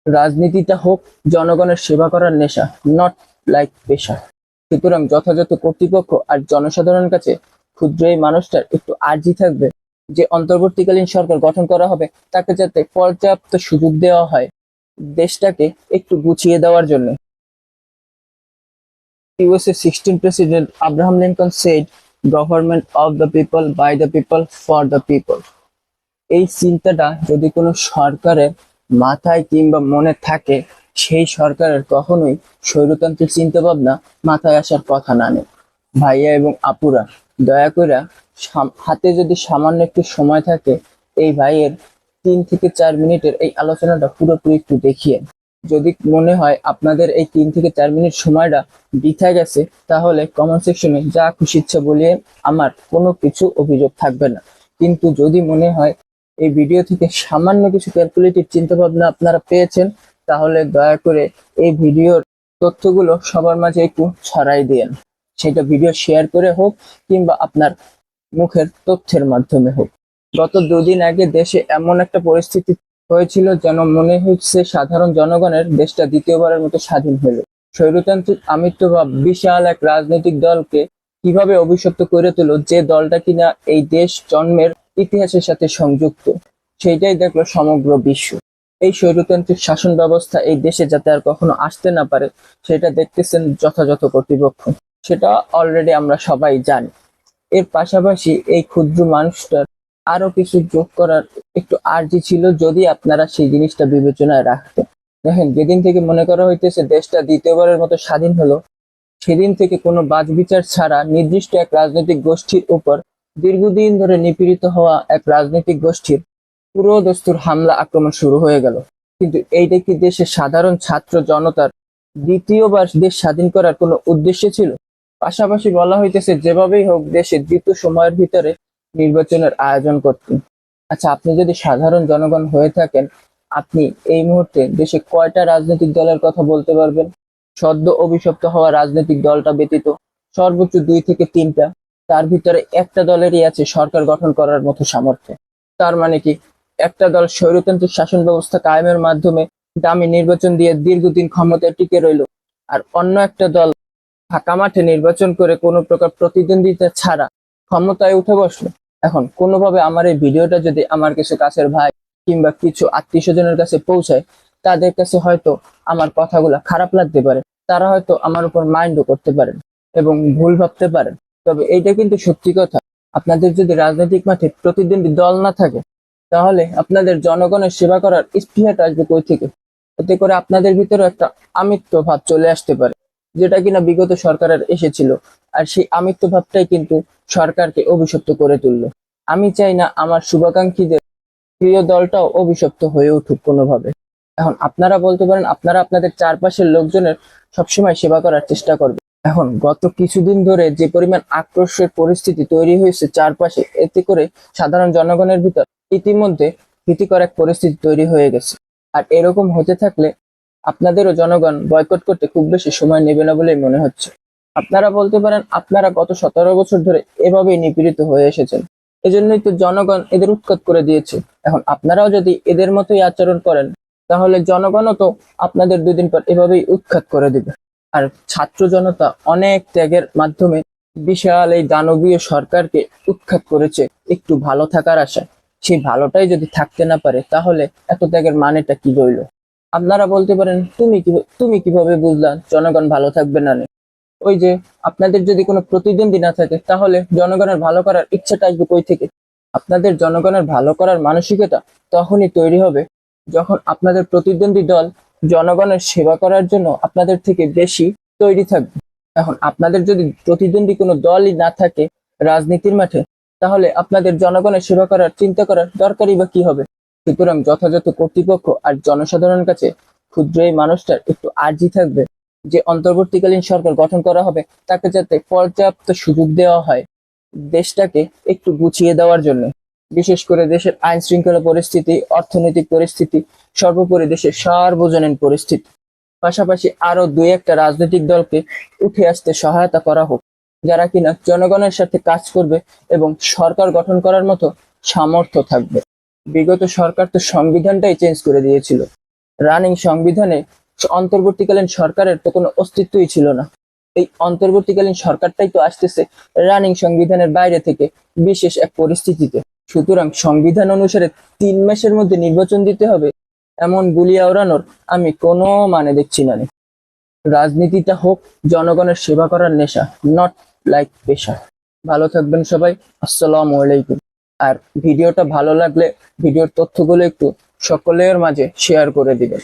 রাজনীতিটা হোক জনগণের সেবা করার নেশা, নট লাইক পেশা। সুতরাং যথাযথ কর্তৃপক্ষ আর জনসাধারণের কাছে ক্ষুদ্র এই মানুষটার একটু আর্জি থাকবে যে অন্তর্বর্তীকালীন সরকার গঠন করা হবে তাকে যাতে পর্যাপ্ত সুযোগ দেওয়া হয় দেশটাকে একটু গুছিয়ে দেওয়ার জন্য। USA 16 President Abraham Lincoln said, "Government of the people, by the people, for the people." এই চিন্তাটা যদি কোনো সরকারের মাথায় কিংবা মনে থাকে, সেই সরকারের কখনোই স্বৈরতান্ত্রিক চিন্তা ভাবনা মাথায় আসার কথা না নেই। ভাইয়া এবং আপুরা, দয়া করে হাতে যদি সামান্য একটু সময় থাকে, এই ভাইয়ের 3 থেকে 4 মিনিটের এই আলোচনাটা পুরোপুরি একটু দেখিয়ে, যদি মনে হয় আপনাদের এই 3 থেকে 4 মিনিট সময়টা বৃথা গেছে, তাহলে কমেন্ট সেকশনে যা খুশি ইচ্ছা বলিয়ে আমার কোনো কিছু অভিযোগ থাকবে না। কিন্তু যদি মনে হয় এই ভিডিও থেকে সামান্য কিছু ক্যালকুলেটিভ চিন্তা ভাবনা আপনারা পেয়েছেন, তাহলে দয়া করে এই ভিডিওর তথ্যগুলো সবার মাঝে একটু ছড়াই দিয়েন। সেটা ভিডিও শেয়ার করে হোক কিংবা আপনার মুখের তথ্যের মাধ্যমে হোক। গত 2 দিন আগে দেশে এমন একটা পরিস্থিতি হয়েছিল যেন মনে হচ্ছে সাধারণ জনগণের দেশটা দ্বিতীয়বারের মতো স্বাধীন হলো। স্বৈরতান্ত্রিক আমিত্বভাব বিশাল এক রাজনৈতিক দলকে কিভাবে অভিশপ্ত করে তুলল, যে দলটা কিনা এই দেশ জন্মের ইতিহাসের সাথে সংযুক্ত, সেইটাই দেখলো সমগ্র বিশ্ব। এই স্বৈরতান্ত্রিক শাসন ব্যবস্থা এই দেশে যাতে আর কখনো আসতে না পারে, সেটা দেখতেছেন যথাযথ কর্তৃপক্ষ। সেটা অলরেডি আমরা সবাই জানি। এর পাশাপাশি এই ক্ষুদ্র মানুষটার আরো কিছু যোগ করার একটু আর্জি ছিল, যদি আপনারা সেই জিনিসটা বিবেচনায় রাখতেন। দেখেন, যেদিন থেকে মনে করা হইতেছে দেশটা দ্বিতীয়বারের মতো স্বাধীন হলো, সেদিন থেকে কোনো বাছবিচার ছাড়া নির্দিষ্ট এক রাজনৈতিক গোষ্ঠীর উপর দীর্ঘদিন ধরে নিপীড়িত হওয়া এক রাজনৈতিক গোষ্ঠীর পুরো দস্তুর হামলা আক্রমণ শুরু হয়ে গেল। কিন্তু এইটা কি দেশের সাধারণ ছাত্র জনতার দ্বিতীয়বার দেশ স্বাধীন করার কোনো উদ্দেশ্য ছিল? পাশাপাশি বলা হইতেছে যেভাবেই হোক দেশে দ্রুত সময়ের ভিতরে নির্বাচনের আয়োজন করতেন। আচ্ছা, আপনি যদি সাধারণ জনগণ হয়ে থাকেন, আপনি এই মুহূর্তে দেশে কয়টা রাজনৈতিক দলের কথা বলতে পারবেন? সদ্য অভিশপ্ত হওয়া রাজনৈতিক দলটা ব্যতীত সর্বোচ্চ 2 থেকে 3টা। তার ভিতরে একটা দলেরই আছে সরকার গঠন করার মতো সামর্থ্য। তার মানে কি, একটা দল স্বৈরতান্ত্রিক শাসন ব্যবস্থা কায়েমের মাধ্যমে দামি নির্বাচন দিয়ে দীর্ঘদিন ক্ষমতায় টিকে রইল, আর অন্য একটা দল ফাঁকা মাঠে নির্বাচন করে কোনো প্রকার প্রতিদ্বন্দ্বিতা ছাড়া ক্ষমতায় উঠে বসলো। এখন কোনোভাবে আমার এই ভিডিওটা যদি আমার কিছু কাছের ভাই কিংবা কিছু আত্মীয় স্বজনের কাছে পৌঁছায়, তাদের কাছে হয়তো আমার কথাগুলো খারাপ লাগতে পারে, তারা হয়তো আমার উপর মাইন্ডও করতে পারেন এবং ভুল ভাবতে পারেন। তবে এইটা কিন্তু সত্যি কথা, আপনাদের যদি রাজনৈতিক মাঠে প্রতিদ্বন্দ্বী দল না থাকে, তাহলে আপনাদের জনগণের সেবা করার স্পৃহাটা আসবে কই থেকে? এতে করে আপনাদের ভিতরে একটা আমিত্ব ভাব চলে আসতে পারে, যেটা কিনা বিগত সরকারের এসেছিল। আর সেই আমিত্ব ভাবটাই কিন্তু সরকারকে অভিশপ্ত করে তুললো। আমি চাই না আমার শুভাকাঙ্ক্ষীদের প্রিয় দলটাও অভিশপ্ত হয়ে উঠুক কোনোভাবে। এখন আপনারা বলতে পারেন আপনারা আপনাদের চারপাশের লোকজনের সবসময় সেবা করার চেষ্টা করবেন। এখন গত কিছুদিন ধরে যে পরিমাণ আক্রোশের পরিস্থিতি তৈরি হয়েছে চারপাশে, এতে করে সাধারণ জনগণের ভিতর ইতিমধ্যে ভীতিকর এক পরিস্থিতি তৈরি হয়ে গেছে। আর এরকম হতে থাকলে আপনাদেরও জনগণ বয়কট করতে খুব বেশি সময় নেবে না বলেই মনে হচ্ছে। আপনারা বলতে পারেন আপনারা গত 17 বছর ধরে এভাবেই নিপীড়িত হয়ে এসেছেন, এজন্যই তো জনগণ এদের উৎখাত করে দিয়েছে। এখন আপনারাও যদি এদের মতোই আচরণ করেন, তাহলে জনগণও তো আপনাদের 2 দিন পর এভাবেই উৎখাত করে দিবে। আর ছাত্র জনতা অনেক ত্যাগের মাধ্যমে বিশাল এই দানবীয় সরকারকে উৎখাত করেছে একটু ভালো থাকার আশায়। সেই ভালোটাই যদি থাকতে না পারে, তাহলে এত ত্যাগের মানেটা কি রইল? আপনারা বলতে পারেন তুমি কিভাবে বুঝলা জনগণ ভালো থাকবে না? ওই যে, আপনাদের যদি কোনো প্রতিদ্বন্দ্বী না থাকে, তাহলে জনগণের ভালো করার ইচ্ছাটা আসবে কই থেকে? আপনাদের জনগণের ভালো করার মানসিকতা তখনই তৈরি হবে যখন আপনাদের প্রতিদ্বন্দ্বী দল জনগণের সেবা করার জন্য আপনাদের থেকে বেশি তৈরি থাকবে। এখন আপনাদের যদি প্রতিদ্বন্দ্বী কোনো দলই না থাকে রাজনীতির মাঠে, তাহলে আপনাদের জনগণের সেবা করার চিন্তা করার দরকারই বা কি হবে? সুতরাং যথাযথ কর্তৃপক্ষ আর জনসাধারণের কাছে ক্ষুদ্র এই মানুষটার একটু আর্জি থাকবে যে অন্তর্বর্তীকালীন সরকার গঠন করা হবে তাকে যাতে পর্যাপ্ত সুযোগ দেওয়া হয় দেশটাকে একটু গুছিয়ে দেওয়ার জন্য। বিশেষ করে দেশের আইন শৃঙ্খলা পরিস্থিতি, অর্থনৈতিক পরিস্থিতি, সর্বোপরি দেশের সার্বজনীন পরিস্থিতি। পাশাপাশি আরো 2-1টা রাজনৈতিক দলকে উঠে আসতে সহায়তা করা হোক, যারা কিনা জনগণের সাথে কাজ করবে এবং সরকার গঠন করার মতো সামর্থ্য থাকবে। বিগত সরকার তো সংবিধানটাই চেঞ্জ করে দিয়েছিল, রানিং সংবিধানে অন্তর্বর্তীকালীন সরকারের তো কোনো অস্তিত্বই ছিল না। এই অন্তর্বর্তীকালীন সরকারটাই তো আসতেছে রানিং সংবিধানের বাইরে থেকে বিশেষ এক পরিস্থিতিতে। সুতরাং সংবিধান অনুসারে 3 মাসের মধ্যে নির্বাচন দিতে হবে, এমন গুলিয়া ওড়ানোর আমি কোনো মানে দেখছি না। রাজনীতিটা হোক জনগণের সেবা করার নেশা, নট লাইক পেশা। ভালো থাকবেন সবাই, আসসালামু আলাইকুম। আর ভিডিওটা ভালো লাগলে ভিডিওর তথ্যগুলো একটু সকলের মাঝে শেয়ার করে দিবেন।